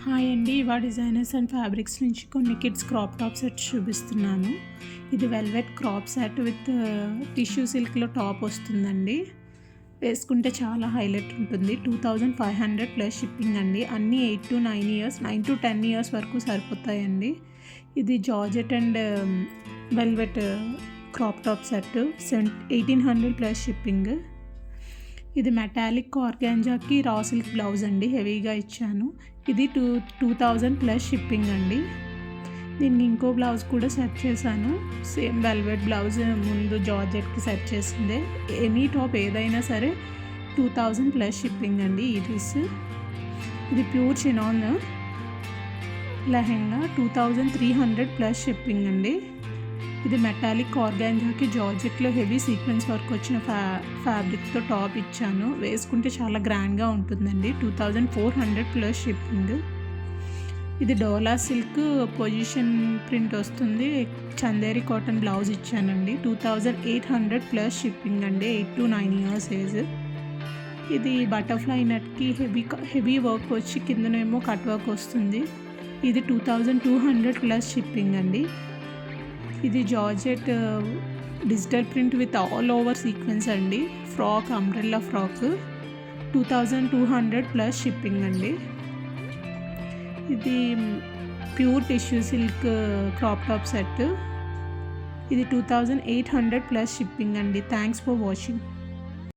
Hi అండి, ఇవా designers and fabrics నుంచి కొన్ని కిడ్స్ క్రాప్ టాప్ సెట్స్ చూపిస్తున్నాను. ఇది velvet crop set with tissue సిల్క్లో టాప్ వస్తుందండి. వేసుకుంటే చాలా హైలైట్ ఉంటుంది. 2500 ప్లస్ షిప్పింగ్ అండి. అన్నీ 8 to 9 ఇయర్స్, 9 to 10 ఇయర్స్ వరకు సరిపోతాయండి. ఇది georgette and velvet crop top set 1800 plus shipping. ఇది మెటాలిక్ ఆర్గాంజాకి రా సిల్క్ బ్లౌజ్ అండి, హెవీగా ఇచ్చాను. ఇది 2000 ప్లస్ షిప్పింగ్ అండి. దీనికి ఇంకో బ్లౌజ్ కూడా సెట్ చేశాను. సేమ్ వెల్వెట్ బ్లౌజ్ ముందు జార్జెట్కి సెట్ చేసిందే. ఎనీ టాప్ ఏదైనా సరే 2000 ప్లస్ షిప్పింగ్ అండి. ఈ డ్రెస్ ఇది pure chinon lehenga 2300 plus shipping అండి. ఇది మెటాలిక్ ఆర్గాంజాకి జార్జెట్లో హెవీ సీక్వెన్స్ వర్క్ వచ్చిన ఫ్యాబ్రిక్తో టాప్ ఇచ్చాను. వేసుకుంటే చాలా గ్రాండ్గా ఉంటుందండి. 2400 ప్లస్ షిప్పింగ్. ఇది డోలా సిల్క్ పొజిషన్ ప్రింట్ వస్తుంది. చందేరి కాటన్ బ్లౌజ్ ఇచ్చానండి. 2800 ప్లస్ షిప్పింగ్ అండి. 8 to 9 ఇయర్స్ ఏజ్. ఇది బటర్ఫ్లై నట్కి హెవీ వర్క్ వచ్చి కిందనేమో కట్ వర్క్ వస్తుంది. ఇది 2200 ప్లస్ షిప్పింగ్ అండి. ఇది georgette digital print with all over sequence అండి. Frock, umbrella frock 2200 plus shipping అండి. ఇది pure tissue silk crop top set. ఇది 2800 ప్లస్ షిప్పింగ్ అండి. Thanks for watching.